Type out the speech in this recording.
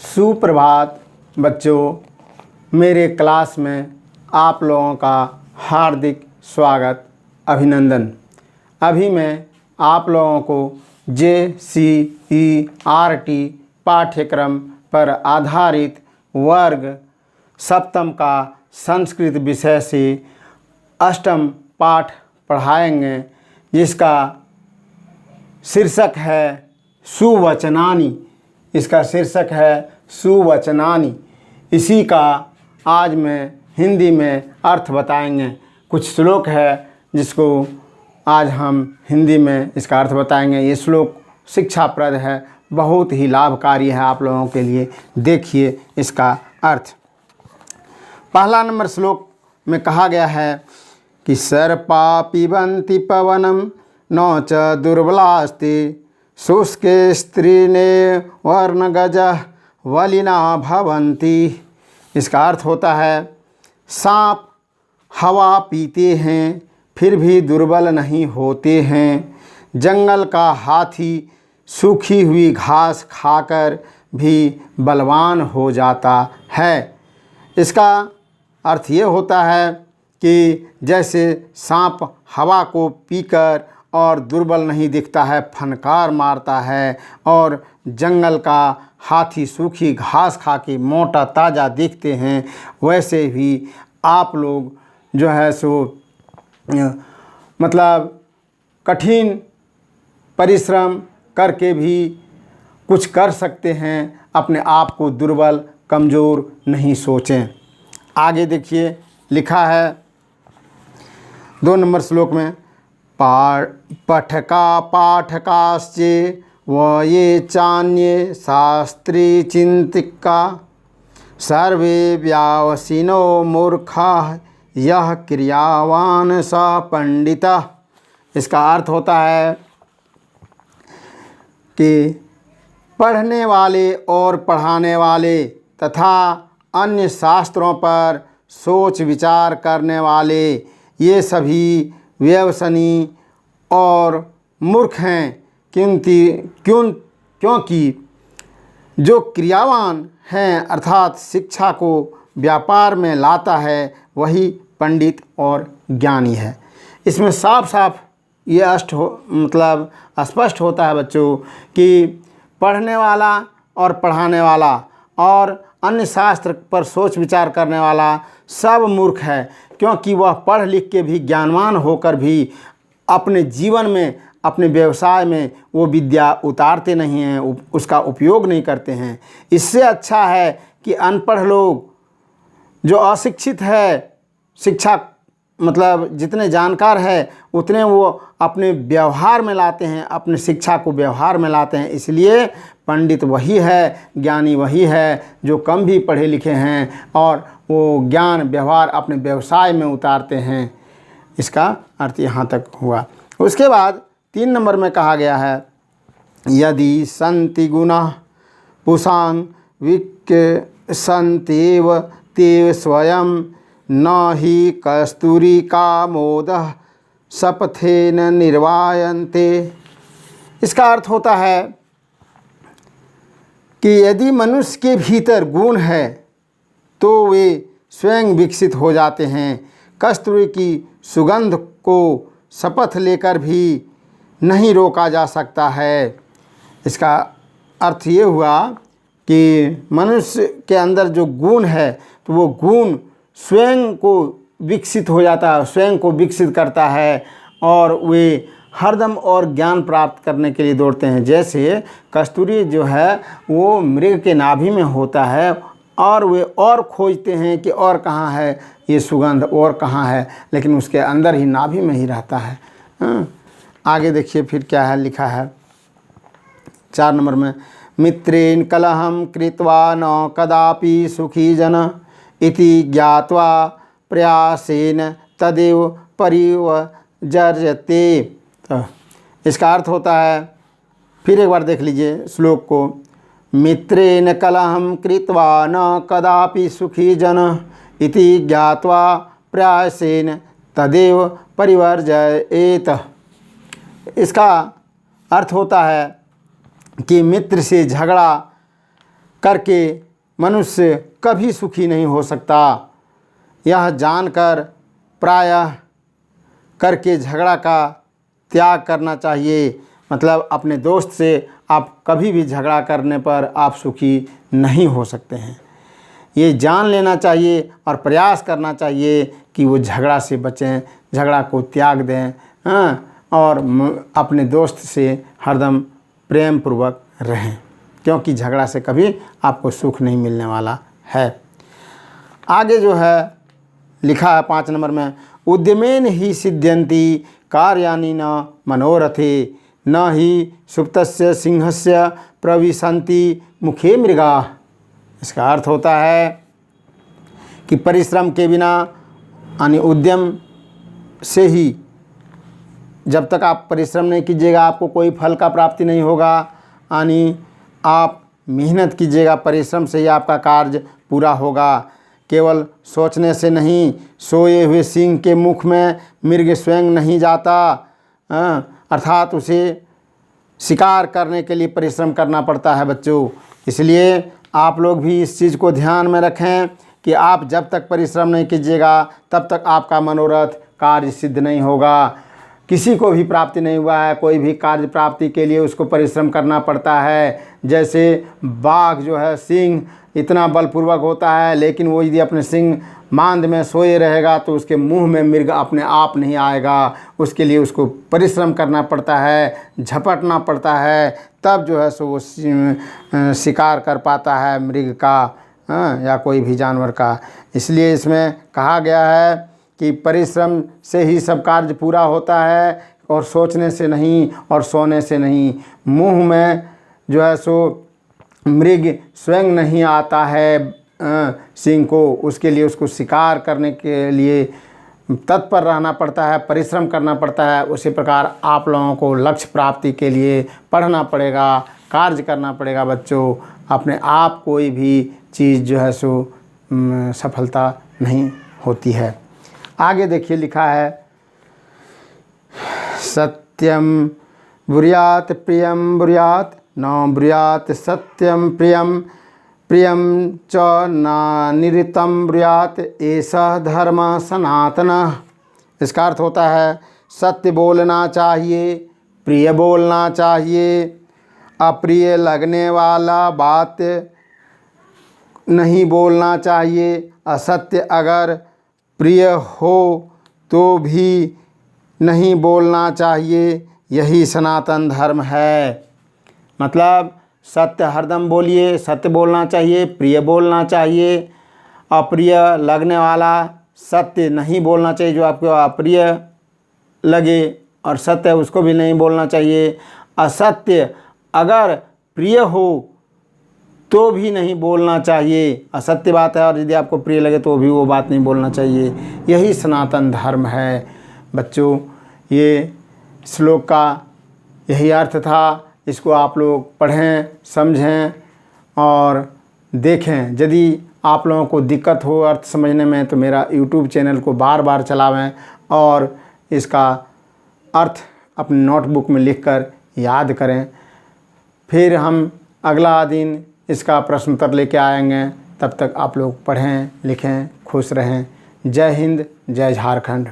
सुप्रभात बच्चों, मेरे क्लास में आप लोगों का हार्दिक स्वागत, अभिनंदन। अभी मैं आप लोगों को JCERT पाठ्यक्रम पर आधारित वर्ग सप्तम का संस्कृत विषय से अष्टम पाठ पढ़ाएंगे, जिसका शीर्षक है सुवचनानि। इसका शीर्षक है सुवचनानि। इसी का आज मैं हिंदी में अर्थ बताएंगे। कुछ श्लोक है जिसको आज हम हिंदी में इसका अर्थ बताएंगे। ये श्लोक शिक्षाप्रद है, बहुत ही लाभकारी है आप लोगों के लिए। देखिए इसका अर्थ। पहला नंबर श्लोक में कहा गया है कि सर्पा पिबन्ति पवनम न च दुर्बलास्ति शुष्के स्त्रीने वर्णगजः वलिना भवन्ति। इसका अर्थ होता है सांप हवा पीते हैं फिर भी दुर्बल नहीं होते हैं, जंगल का हाथी सूखी हुई घास खाकर भी बलवान हो जाता है। इसका अर्थ ये होता है कि जैसे सांप हवा को पीकर और दुर्बल नहीं दिखता है, फनकार मारता है, और जंगल का हाथी सूखी घास खा के मोटा ताज़ा दिखते हैं, वैसे ही आप लोग जो है सो मतलब कठिन परिश्रम करके भी कुछ कर सकते हैं। अपने आप को दुर्बल कमज़ोर नहीं सोचें। आगे देखिए लिखा है 2 नंबर श्लोक में, पठका पाठकाश्चे व ये चान्ये शास्त्री चिंतिका सर्वे व्यावसिनो मूर्खा यह क्रियावान स पंडिता। इसका अर्थ होता है कि पढ़ने वाले और पढ़ाने वाले तथा अन्य शास्त्रों पर सोच विचार करने वाले ये सभी व्यवसनी और मूर्ख हैं, क्योंकि जो क्रियावान हैं अर्थात शिक्षा को व्यापार में लाता है वही पंडित और ज्ञानी है। इसमें साफ साफ ये मतलब स्पष्ट होता है बच्चों कि पढ़ने वाला और पढ़ाने वाला और अन्य शास्त्र पर सोच विचार करने वाला सब मूर्ख है, क्योंकि वह पढ़ लिख के भी ज्ञानवान होकर भी अपने जीवन में अपने व्यवसाय में वो विद्या उतारते नहीं हैं, उसका उपयोग नहीं करते हैं। इससे अच्छा है कि अनपढ़ लोग जो अशिक्षित है, शिक्षा मतलब जितने जानकार है उतने वो अपने व्यवहार में लाते हैं, अपने शिक्षा को व्यवहार में लाते हैं। इसलिए पंडित वही है, ज्ञानी वही है जो कम भी पढ़े लिखे हैं और वो ज्ञान व्यवहार अपने व्यवसाय में उतारते हैं। इसका अर्थ यहाँ तक हुआ। उसके बाद 3 नंबर में कहा गया है, यदि सन्ति गुणाः पुंसां विकसन्त्येव ते स्वयं न हि कस्तूरिकामोदः शपथेन निर्वायन्ते। इसका अर्थ होता है कि यदि मनुष्य के भीतर गुण है तो वे स्वयं विकसित हो जाते हैं। कस्तूरी की सुगंध को शपथ लेकर भी नहीं रोका जा सकता है। इसका अर्थ ये हुआ कि मनुष्य के अंदर जो गुण है तो वो गुण स्वयं को विकसित हो जाता है, स्वयं को विकसित करता है और वे हरदम और ज्ञान प्राप्त करने के लिए दौड़ते हैं। जैसे कस्तूरी जो है वो मृग के नाभि में होता है और वे और खोजते हैं कि और कहाँ है ये सुगंध, और कहाँ है, लेकिन उसके अंदर ही नाभि में ही रहता है। आगे देखिए फिर क्या है लिखा है 4 नंबर में, मित्रेण कलहं कृत्वा न कदापि सुखी जन इति ज्ञात्वा प्रयासेन तदेव परिवर्जते। तो इसका अर्थ होता है, फिर एक बार देख लीजिए श्लोक को, मित्रेण कलहं कृत्वा न कदापि सुखी जन इति ज्ञात्वा प्रयासेन तदेव परिवर्जयेत। इसका अर्थ होता है कि मित्र से झगड़ा करके मनुष्य कभी सुखी नहीं हो सकता। यह जानकर प्रायः करके झगड़ा का त्याग करना चाहिए। मतलब अपने दोस्त से आप कभी भी झगड़ा करने पर आप सुखी नहीं हो सकते हैं। ये जान लेना चाहिए और प्रयास करना चाहिए कि वो झगड़ा से बचें, झगड़ा को त्याग दें, और अपने दोस्त से हरदम प्रेम पूर्वक रहें, क्योंकि झगड़ा से कभी आपको सुख नहीं मिलने वाला है। आगे जो है लिखा है 5 नंबर में, उद्यमेन ही सिद्ध्यन्ति कार्यानि न मनोरथे न ही सुप्तस्य सिंहस्य प्रविशन्ति मुखे मृगा। इसका अर्थ होता है कि परिश्रम के बिना यानी उद्यम से ही, जब तक आप परिश्रम नहीं कीजिएगा आपको कोई फल का प्राप्ति नहीं होगा। यानी आप मेहनत कीजिएगा, परिश्रम से ही आपका कार्य पूरा होगा। केवल सोचने से नहीं, सोए हुए सिंह के मुख में मृग स्वयं नहीं जाता, अर्थात उसे शिकार करने के लिए परिश्रम करना पड़ता है बच्चों। इसलिए आप लोग भी इस चीज़ को ध्यान में रखें कि आप जब तक परिश्रम नहीं कीजिएगा तब तक आपका मनोरथ कार्य सिद्ध नहीं होगा। किसी को भी प्राप्ति नहीं हुआ है, कोई भी कार्य प्राप्ति के लिए उसको परिश्रम करना पड़ता है। जैसे बाघ जो है सिंह इतना बलपूर्वक होता है, लेकिन वो यदि अपने सिंह मांद में सोए रहेगा तो उसके मुंह में मृग अपने आप नहीं आएगा। उसके लिए उसको परिश्रम करना पड़ता है, झपटना पड़ता है, तब जो है सो वो शिकार कर पाता है मृग का, या कोई भी जानवर का। इसलिए इसमें कहा गया है कि परिश्रम से ही सब कार्य पूरा होता है, और सोचने से नहीं और सोने से नहीं। मुंह में जो है सो मृग स्वयं नहीं आता है सिंह को, उसके लिए उसको शिकार करने के लिए तत्पर रहना पड़ता है, परिश्रम करना पड़ता है। उसी प्रकार आप लोगों को लक्ष्य प्राप्ति के लिए पढ़ना पड़ेगा, कार्य करना पड़ेगा बच्चों। अपने आप कोई भी चीज़ जो है सो सफलता नहीं होती है। आगे देखिए लिखा है, सत्यम ब्रूयात् प्रियम ब्रूयात् न ब्रूयात् सत्यम प्रियम प्रियम च न निरृतं ब्रूयात् एषः धर्म सनातनः। इसका अर्थ होता है सत्य बोलना चाहिए, प्रिय बोलना चाहिए, अप्रिय लगने वाला बात नहीं बोलना चाहिए, असत्य अगर प्रिय हो तो भी नहीं बोलना चाहिए, यही सनातन धर्म है। मतलब सत्य हरदम बोलिए, सत्य बोलना चाहिए, प्रिय बोलना चाहिए, अप्रिय लगने वाला सत्य नहीं बोलना चाहिए, जो आपको अप्रिय लगे और सत्य उसको भी नहीं बोलना चाहिए। असत्य अगर प्रिय हो तो भी नहीं बोलना चाहिए, असत्य बात है और यदि आपको प्रिय लगे तो भी वो बात नहीं बोलना चाहिए। यही सनातन धर्म है बच्चों। ये श्लोक का यही अर्थ था। इसको आप लोग पढ़ें, समझें और देखें। यदि आप लोगों को दिक्कत हो अर्थ समझने में तो मेरा YouTube चैनल को बार बार चलावें और इसका अर्थ अपने नोटबुक में लिखकर याद करें। फिर हम अगला दिन इसका प्रश्न उत्तर लेके आएंगे। तब तक आप लोग पढ़ें, लिखें, खुश रहें। जय हिंद, जय झारखंड।